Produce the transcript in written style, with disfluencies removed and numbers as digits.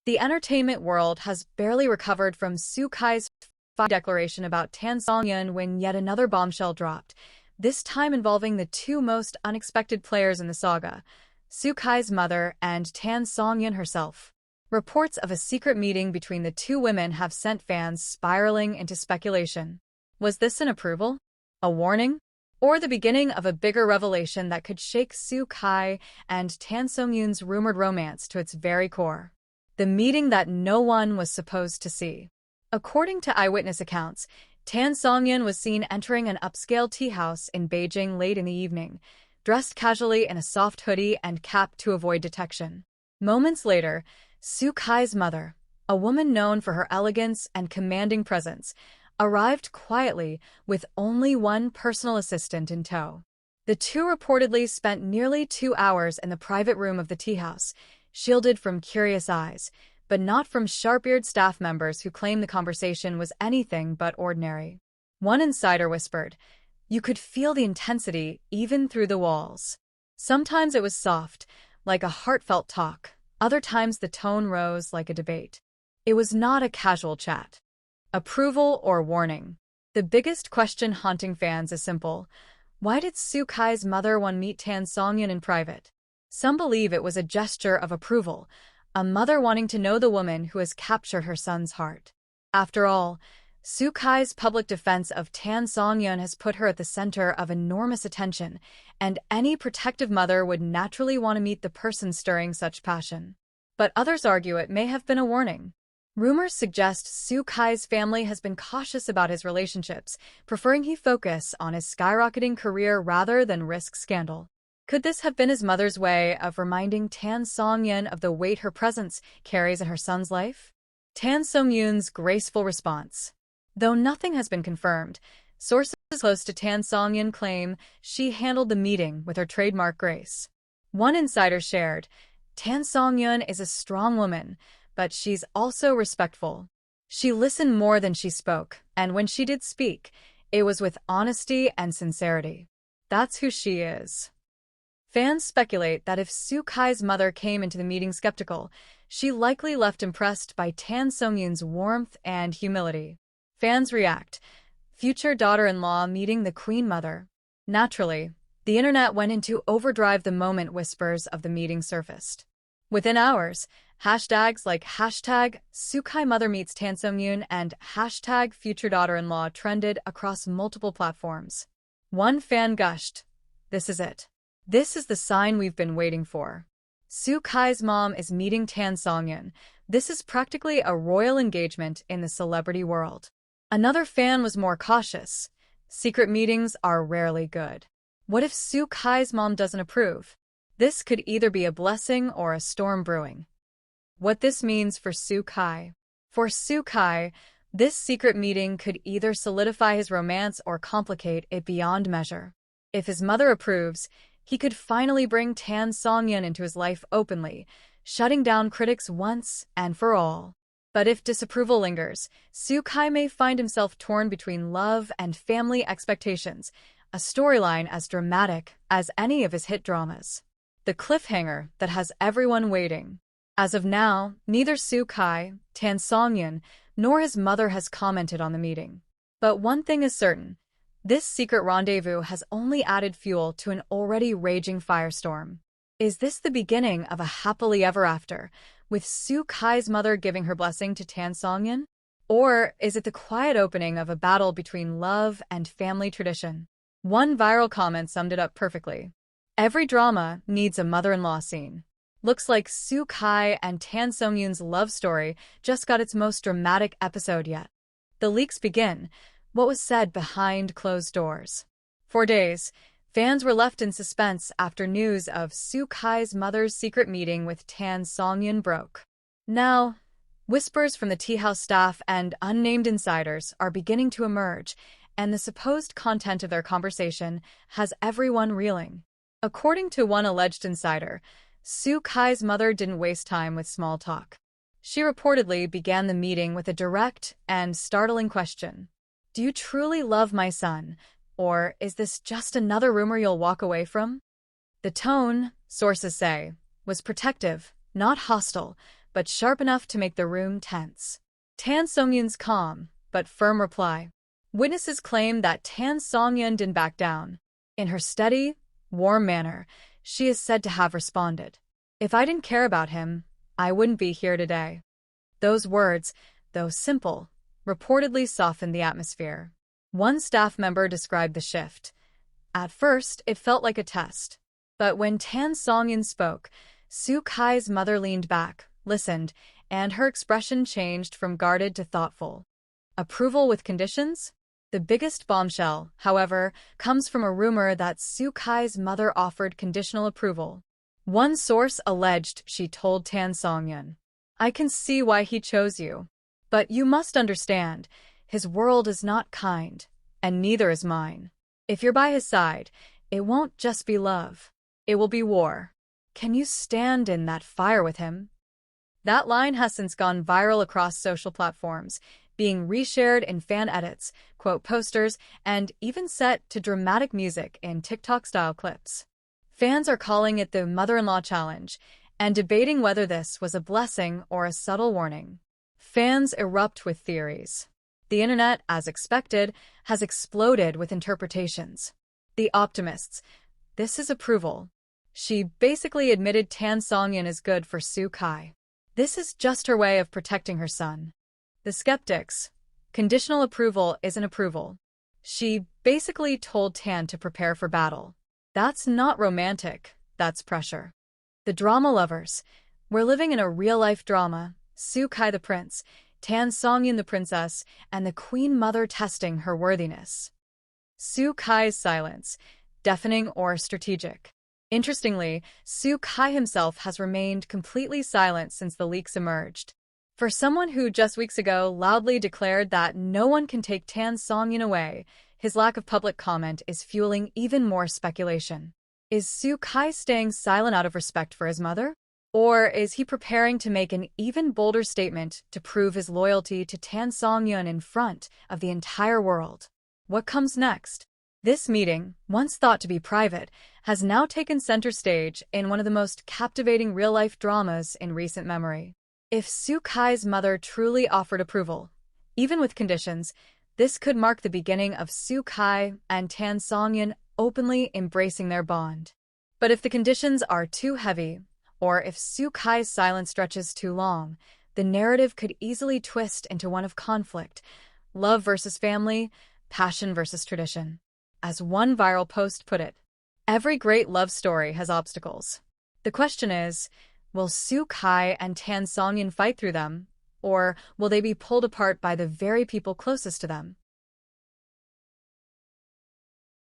The entertainment world has barely recovered from Soo Kai's declaration about Tan Songyun when yet another bombshell dropped, this time involving the two most unexpected players in the saga, Soo Kai's mother and Tan Songyun herself. Reports of a secret meeting between the two women have sent fans spiraling into speculation. Was this an approval? A warning? Or the beginning of a bigger revelation that could shake Soo Kai and Tan Songyun's rumored romance to its very core? The meeting that no one was supposed to see. According to eyewitness accounts, Tan Songyun was seen entering an upscale tea house in Beijing late in the evening, dressed casually in a soft hoodie and cap to avoid detection. Moments later, Soo Kai's mother, a woman known for her elegance and commanding presence, arrived quietly with only one personal assistant in tow. The two reportedly spent nearly 2 hours in the private room of the tea house, shielded from curious eyes, but not from sharp-eared staff members who claimed the conversation was anything but ordinary. One insider whispered, "You could feel the intensity even through the walls." Sometimes it was soft, like a heartfelt talk. Other times the tone rose like a debate. It was not a casual chat. Approval or warning? The biggest question haunting fans is simple. Why did Soo Kai's mother want to meet Tan Songyun in private? Some believe it was a gesture of approval, a mother wanting to know the woman who has captured her son's heart. After all, Soo Kai's public defense of Tan Songyun has put her at the center of enormous attention, and any protective mother would naturally want to meet the person stirring such passion. But others argue it may have been a warning. Rumors suggest Soo Kai's family has been cautious about his relationships, preferring he focus on his skyrocketing career rather than risk scandal. Could this have been his mother's way of reminding Tan Songyun of the weight her presence carries in her son's life? Tan Songyun's graceful response. Though nothing has been confirmed, sources close to Tan Songyun claim she handled the meeting with her trademark grace. One insider shared, "Tan Songyun is a strong woman, but she's also respectful. She listened more than she spoke, and when she did speak, it was with honesty and sincerity. That's who she is." Fans speculate that if Soo Kai's mother came into the meeting skeptical, she likely left impressed by Tan Songyun's warmth and humility. Fans react. Future daughter-in-law meeting the Queen Mother. Naturally, the internet went into overdrive the moment whispers of the meeting surfaced. Within hours, hashtags like hashtag Soo Kai Mother meets Tan Songyun and hashtag Future Daughter-in-Law trended across multiple platforms. One fan gushed, "This is it. This is the sign we've been waiting for. Soo Kai's mom is meeting Tan Songyun. This is practically a royal engagement in the celebrity world." Another fan was more cautious. Secret meetings are rarely good. What if Soo Kai's mom doesn't approve? This could either be a blessing or a storm brewing. What this means for Soo Kai. For Soo Kai, this secret meeting could either solidify his romance or complicate it beyond measure. If his mother approves, he could finally bring Tan Songyun into his life openly, shutting down critics once and for all. But if disapproval lingers, Soo Kai may find himself torn between love and family expectations, a storyline as dramatic as any of his hit dramas. The cliffhanger that has everyone waiting. As of now, neither Soo Kai, Tan Songyun, nor his mother has commented on the meeting. But one thing is certain. This secret rendezvous has only added fuel to an already raging firestorm. Is this the beginning of a happily ever after, with Soo Kai's mother giving her blessing to Tan Songyun? Or is it the quiet opening of a battle between love and family tradition? One viral comment summed it up perfectly. "Every drama needs a mother-in-law scene." Looks like Soo Kai and Tan Songyun's love story just got its most dramatic episode yet. The leaks begin. What was said behind closed doors? For days, fans were left in suspense after news of Soo Kai's mother's secret meeting with Tan Songyun broke. Now, whispers from the tea house staff and unnamed insiders are beginning to emerge, and the supposed content of their conversation has everyone reeling. According to one alleged insider, Soo Kai's mother didn't waste time with small talk. She reportedly began the meeting with a direct and startling question. "Do you truly love my son, or is this just another rumor you'll walk away from?" The tone, sources say, was protective, not hostile, but sharp enough to make the room tense. Tan Songyun's calm, but firm reply. Witnesses claim that Tan Songyun didn't back down. In her steady, warm manner, she is said to have responded, "If I didn't care about him, I wouldn't be here today." Those words, though simple, reportedly softened the atmosphere. One staff member described the shift. At first, it felt like a test. But when Tan Songyun spoke, Soo Kai's mother leaned back, listened, and her expression changed from guarded to thoughtful. Approval with conditions? The biggest bombshell, however, comes from a rumor that Soo Kai's mother offered conditional approval. One source alleged she told Tan Songyun, "I can see why he chose you. But you must understand, his world is not kind, and neither is mine. If you're by his side, it won't just be love. It will be war. Can you stand in that fire with him?" That line has since gone viral across social platforms, being reshared in fan edits, quote posters, and even set to dramatic music in TikTok-style clips. Fans are calling it the mother-in-law challenge and debating whether this was a blessing or a subtle warning. Fans erupt with theories. The internet, as expected, has exploded with interpretations. The optimists, "This is approval. She basically admitted Tan Songyun is good for Soo Kai. This is just her way of protecting her son." The skeptics, "Conditional approval isn't approval. She basically told Tan to prepare for battle. That's not romantic, that's pressure." The drama lovers, "We're living in a real-life drama, Soo Kai the prince, Tan Songyun the princess, and the queen mother testing her worthiness." Soo Kai's silence, deafening or strategic? Interestingly, Soo Kai himself has remained completely silent since the leaks emerged. For someone who just weeks ago loudly declared that no one can take Tan Songyun away, his lack of public comment is fueling even more speculation. Is Soo Kai staying silent out of respect for his mother? Or is he preparing to make an even bolder statement to prove his loyalty to Tan Songyun in front of the entire world? What comes next? This meeting, once thought to be private, has now taken center stage in one of the most captivating real-life dramas in recent memory. If Soo Kai's mother truly offered approval, even with conditions, this could mark the beginning of Soo Kai and Tan Songyun openly embracing their bond. But if the conditions are too heavy, or if Soo Kai's silence stretches too long, the narrative could easily twist into one of conflict, love versus family, passion versus tradition. As one viral post put it, "Every great love story has obstacles. The question is, will Soo Kai and Tan Songyun fight through them, or will they be pulled apart by the very people closest to them?"